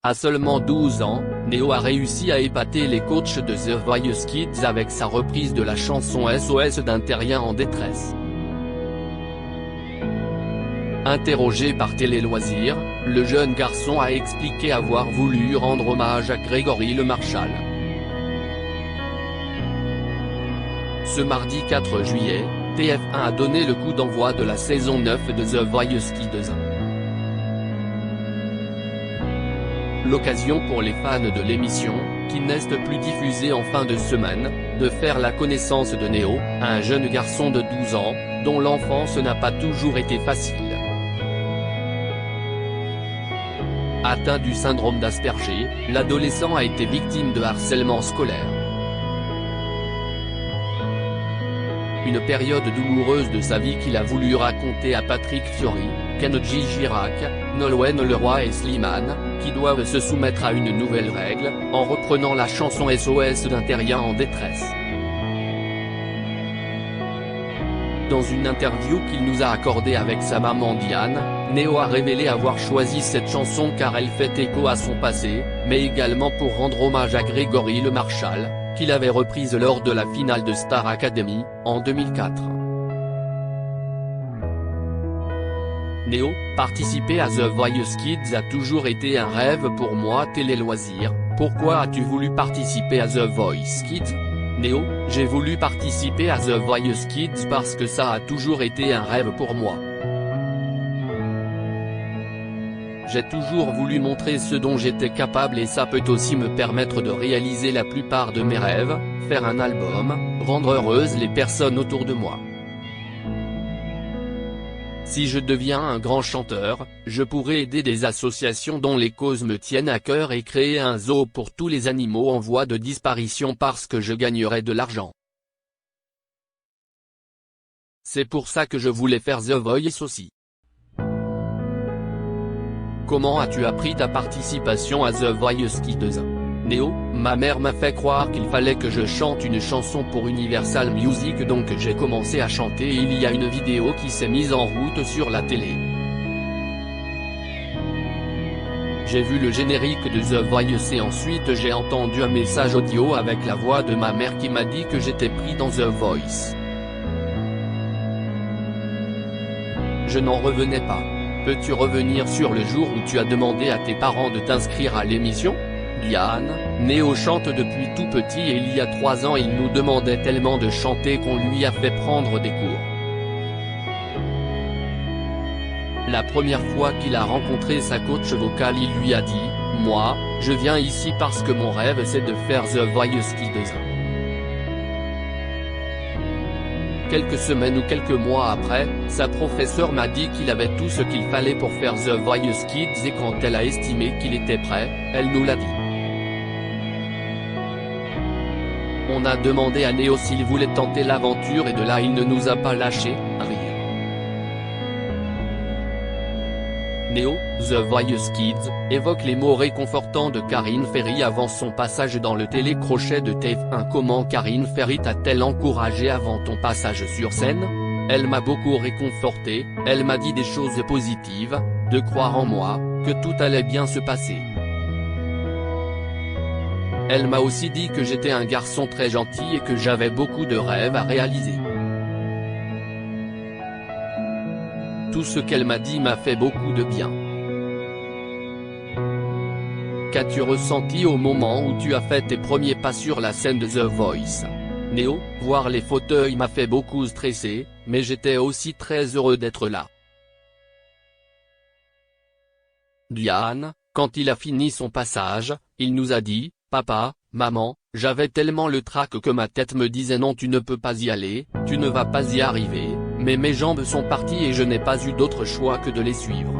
À seulement 12 ans, Néo a réussi à épater les coachs de The Voice Kids avec sa reprise de la chanson SOS d'un terrien en détresse. Interrogé par Télé Loisirs, le jeune garçon a expliqué avoir voulu rendre hommage à Grégory Le Marchal. Ce mardi 4 juillet, TF1 a donné le coup d'envoi de la saison 9 de The Voice Kids. L'occasion pour les fans de l'émission, qui n'est plus diffusée en fin de semaine, de faire la connaissance de Néo, un jeune garçon de 12 ans, dont l'enfance n'a pas toujours été facile. Atteint du syndrome d'Asperger, l'adolescent a été victime de harcèlement scolaire. Une période douloureuse de sa vie qu'il a voulu raconter à Patrick Fiori, Kenji Girac, Nolwenn Leroy et Slimane, qui doivent se soumettre à une nouvelle règle, en reprenant la chanson SOS d'un terrien en détresse. Dans une interview qu'il nous a accordée avec sa maman Diane, Néo a révélé avoir choisi cette chanson car elle fait écho à son passé, mais également pour rendre hommage à Grégory Le Marchal, qu'il avait reprise lors de la finale de Star Academy, en 2004. Néo, participer à The Voice Kids a toujours été un rêve pour moi. Télé Loisirs, pourquoi as-tu voulu participer à The Voice Kids? Néo, j'ai voulu participer à The Voice Kids parce que ça a toujours été un rêve pour moi. J'ai toujours voulu montrer ce dont j'étais capable et ça peut aussi me permettre de réaliser la plupart de mes rêves, faire un album, rendre heureuses les personnes autour de moi. Si je deviens un grand chanteur, je pourrai aider des associations dont les causes me tiennent à cœur et créer un zoo pour tous les animaux en voie de disparition parce que je gagnerai de l'argent. C'est pour ça que je voulais faire The Voice aussi. Comment as-tu appris ta participation à The Voice Kids? Néo, ma mère m'a fait croire qu'il fallait que je chante une chanson pour Universal Music donc j'ai commencé à chanter et il y a une vidéo qui s'est mise en route sur la télé. J'ai vu le générique de The Voice et ensuite j'ai entendu un message audio avec la voix de ma mère qui m'a dit que j'étais pris dans The Voice. Je n'en revenais pas. Peux-tu revenir sur le jour où tu as demandé à tes parents de t'inscrire à l'émission? Diane, Néo chante depuis tout petit et il y a 3 ans il nous demandait tellement de chanter qu'on lui a fait prendre des cours. La première fois qu'il a rencontré sa coach vocale il lui a dit « Moi, je viens ici parce que mon rêve c'est de faire The Voice Kids ». Quelques semaines ou quelques mois après, sa professeure m'a dit qu'il avait tout ce qu'il fallait pour faire The Voice Kids et quand elle a estimé qu'il était prêt, elle nous l'a dit. On a demandé à Néo s'il voulait tenter l'aventure et de là il ne nous a pas lâché, rire. Néo, The Voice Kids, évoque les mots réconfortants de Karine Ferry avant son passage dans le télécrochet de TF1. Comment Karine Ferry t'a-t-elle encouragé avant ton passage sur scène? Elle m'a beaucoup réconforté, elle m'a dit des choses positives, de croire en moi, que tout allait bien se passer. Elle m'a aussi dit que j'étais un garçon très gentil et que j'avais beaucoup de rêves à réaliser. Tout ce qu'elle m'a dit m'a fait beaucoup de bien. Qu'as-tu ressenti au moment où tu as fait tes premiers pas sur la scène de The Voice? Néo, voir les fauteuils m'a fait beaucoup stresser, mais j'étais aussi très heureux d'être là. Diane, quand il a fini son passage, il nous a dit « Papa, maman, j'avais tellement le trac que ma tête me disait non tu ne peux pas y aller, tu ne vas pas y arriver, mais mes jambes sont parties et je n'ai pas eu d'autre choix que de les suivre.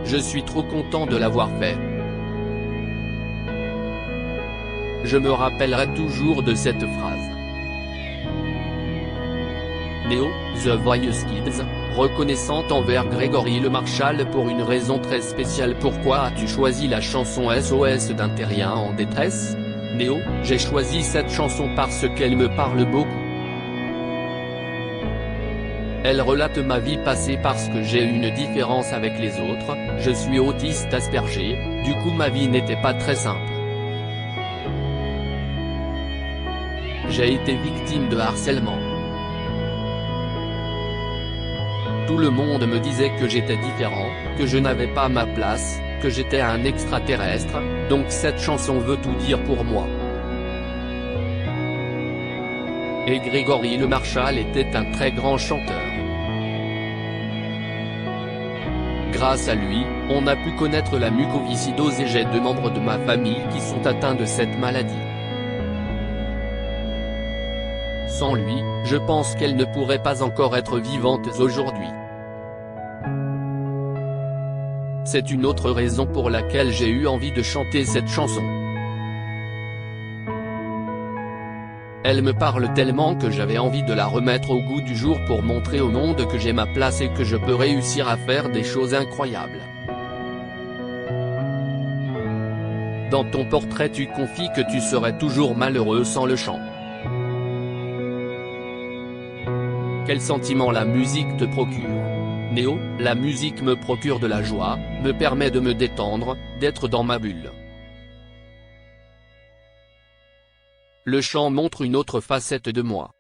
Je suis trop content de l'avoir fait. Je me rappellerai toujours de cette phrase. » Néo, The Voice Kids, reconnaissante envers Grégory Le Marchal pour une raison très spéciale. Pourquoi as-tu choisi la chanson SOS d'un terrien en détresse? Néo, j'ai choisi cette chanson parce qu'elle me parle beaucoup. Elle relate ma vie passée parce que j'ai une différence avec les autres, je suis autiste Asperger, du coup ma vie n'était pas très simple. J'ai été victime de harcèlement. Tout le monde me disait que j'étais différent, que je n'avais pas ma place, que j'étais un extraterrestre, donc cette chanson veut tout dire pour moi. Et Grégory Le Marchal était un très grand chanteur. Grâce à lui, on a pu connaître la mucoviscidose et j'ai 2 membres de ma famille qui sont atteints de cette maladie. Sans lui, je pense qu'elle ne pourrait pas encore être vivante aujourd'hui. C'est une autre raison pour laquelle j'ai eu envie de chanter cette chanson. Elle me parle tellement que j'avais envie de la remettre au goût du jour pour montrer au monde que j'ai ma place et que je peux réussir à faire des choses incroyables. Dans ton portrait tu confies que tu serais toujours malheureux sans le chant. Quel sentiment la musique te procure? Néo, la musique me procure de la joie, me permet de me détendre, d'être dans ma bulle. Le chant montre une autre facette de moi.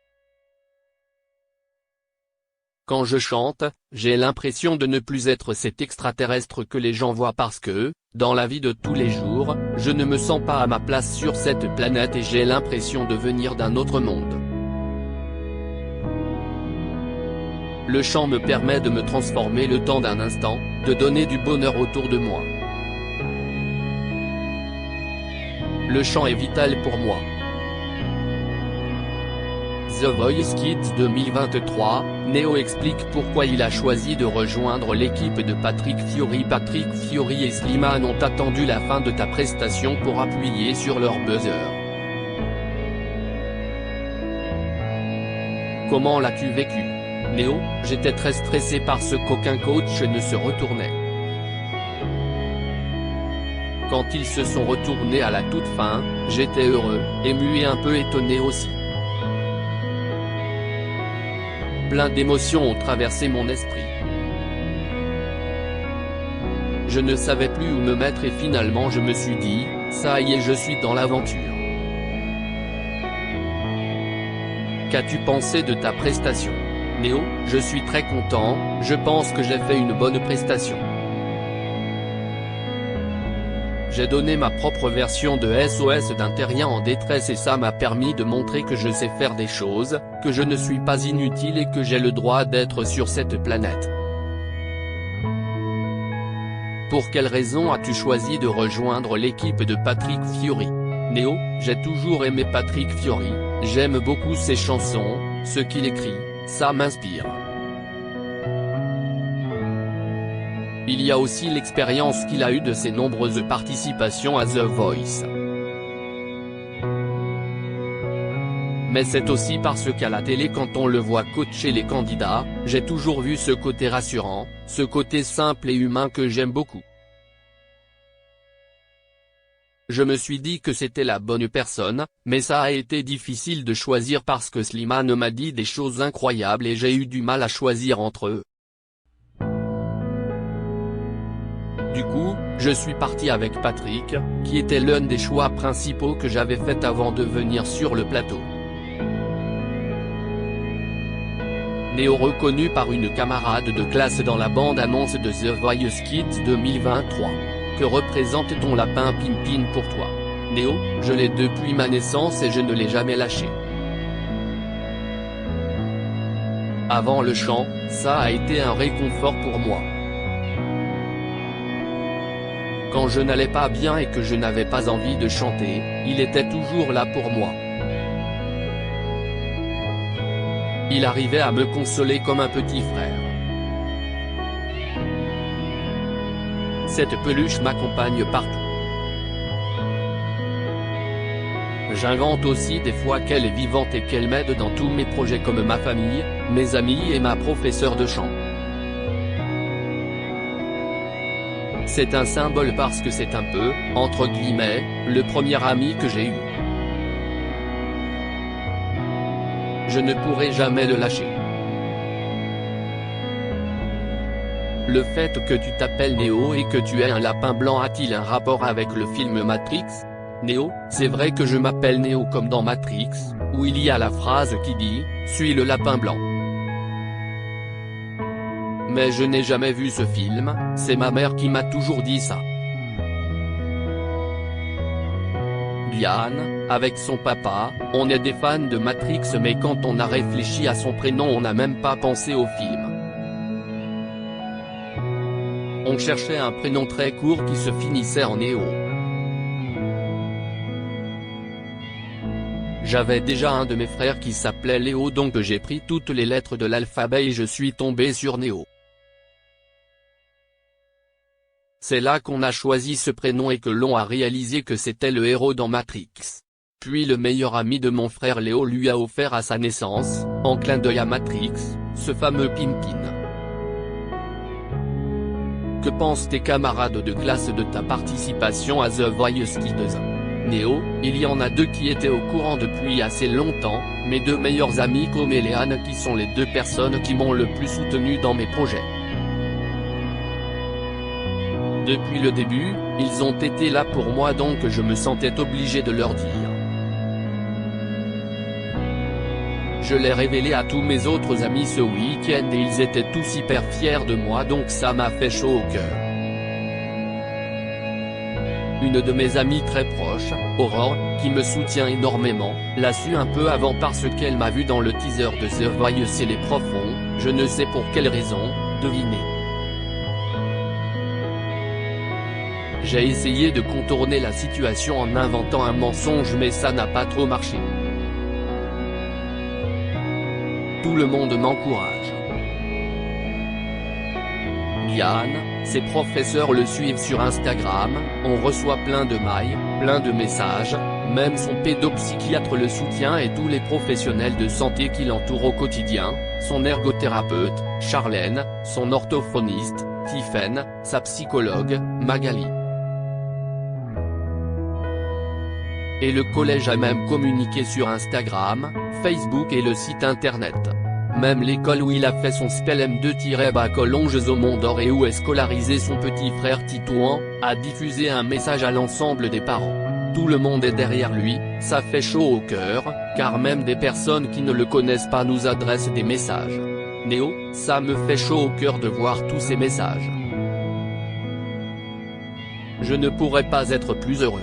Quand je chante, j'ai l'impression de ne plus être cet extraterrestre que les gens voient parce que, dans la vie de tous les jours, je ne me sens pas à ma place sur cette planète et j'ai l'impression de venir d'un autre monde. Le chant me permet de me transformer le temps d'un instant, de donner du bonheur autour de moi. Le chant est vital pour moi. The Voice Kids 2023, Néo explique pourquoi il a choisi de rejoindre l'équipe de Patrick Fiori. Patrick Fiori et Slimane ont attendu la fin de ta prestation pour appuyer sur leur buzzer. Comment l'as-tu vécu? Néo, j'étais très stressé parce qu'aucun coach ne se retournait. Quand ils se sont retournés à la toute fin, j'étais heureux, ému et un peu étonné aussi. Plein d'émotions ont traversé mon esprit. Je ne savais plus où me mettre et finalement je me suis dit, ça y est je suis dans l'aventure. Qu'as-tu pensé de ta prestation? Néo, je suis très content, je pense que j'ai fait une bonne prestation. J'ai donné ma propre version de SOS d'un terrien en détresse et ça m'a permis de montrer que je sais faire des choses, que je ne suis pas inutile et que j'ai le droit d'être sur cette planète. Pour quelle raison as-tu choisi de rejoindre l'équipe de Patrick Fiori? Néo, j'ai toujours aimé Patrick Fiori, j'aime beaucoup ses chansons, ce qu'il écrit, ça m'inspire. Il y a aussi l'expérience qu'il a eue de ses nombreuses participations à The Voice. Mais c'est aussi parce qu'à la télé quand on le voit coacher les candidats, j'ai toujours vu ce côté rassurant, ce côté simple et humain que j'aime beaucoup. Je me suis dit que c'était la bonne personne, mais ça a été difficile de choisir parce que Slimane m'a dit des choses incroyables et j'ai eu du mal à choisir entre eux. Du coup, je suis parti avec Patrick, qui était l'un des choix principaux que j'avais fait avant de venir sur le plateau. Néo reconnu par une camarade de classe dans la bande-annonce de The Voice Kids 2023. Que représente ton lapin Pimpin pour toi? Néo, je l'ai depuis ma naissance et je ne l'ai jamais lâché. Avant le chant, ça a été un réconfort pour moi. Quand je n'allais pas bien et que je n'avais pas envie de chanter, il était toujours là pour moi. Il arrivait à me consoler comme un petit frère. Cette peluche m'accompagne partout. J'invente aussi des fois qu'elle est vivante et qu'elle m'aide dans tous mes projets comme ma famille, mes amis et ma professeure de chant. C'est un symbole parce que c'est un peu, entre guillemets, le premier ami que j'ai eu. Je ne pourrai jamais le lâcher. Le fait que tu t'appelles Neo et que tu es un lapin blanc a-t-il un rapport avec le film Matrix? Neo, c'est vrai que je m'appelle Neo comme dans Matrix, où il y a la phrase qui dit « Suis le lapin blanc ». Mais je n'ai jamais vu ce film, c'est ma mère qui m'a toujours dit ça. Diane, avec son papa, on est des fans de Matrix mais quand on a réfléchi à son prénom on n'a même pas pensé au film. On cherchait un prénom très court qui se finissait en Néo. J'avais déjà un de mes frères qui s'appelait Léo donc j'ai pris toutes les lettres de l'alphabet et je suis tombé sur Néo. C'est là qu'on a choisi ce prénom et que l'on a réalisé que c'était le héros dans Matrix. Puis le meilleur ami de mon frère Léo lui a offert à sa naissance, en clin d'œil à Matrix, ce fameux Pinkin. Que pensent tes camarades de classe de ta participation à The Voice Kids? Néo, il y en a deux qui étaient au courant depuis assez longtemps, mes deux meilleurs amis Com et Léane qui sont les deux personnes qui m'ont le plus soutenu dans mes projets. Depuis le début, ils ont été là pour moi donc je me sentais obligé de leur dire. Je l'ai révélé à tous mes autres amis ce week-end et ils étaient tous hyper fiers de moi donc ça m'a fait chaud au cœur. Une de mes amies très proches, Aurore, qui me soutient énormément, l'a su un peu avant parce qu'elle m'a vu dans le teaser de The Voice et les profonds, je ne sais pour quelle raison, devinez. J'ai essayé de contourner la situation en inventant un mensonge mais ça n'a pas trop marché. Tout le monde m'encourage. Diane, ses professeurs le suivent sur Instagram, on reçoit plein de mails, plein de messages, même son pédopsychiatre le soutient et tous les professionnels de santé qui l'entourent au quotidien, son ergothérapeute, Charlène, son orthophoniste, Tiffen, sa psychologue, Magali. Et le collège a même communiqué sur Instagram, Facebook et le site internet. Même l'école où il a fait son spell M2-Collonges au Mont d'Or et où est scolarisé son petit frère Titouan, a diffusé un message à l'ensemble des parents. Tout le monde est derrière lui, ça fait chaud au cœur, car même des personnes qui ne le connaissent pas nous adressent des messages. Néo, ça me fait chaud au cœur de voir tous ces messages. Je ne pourrais pas être plus heureux.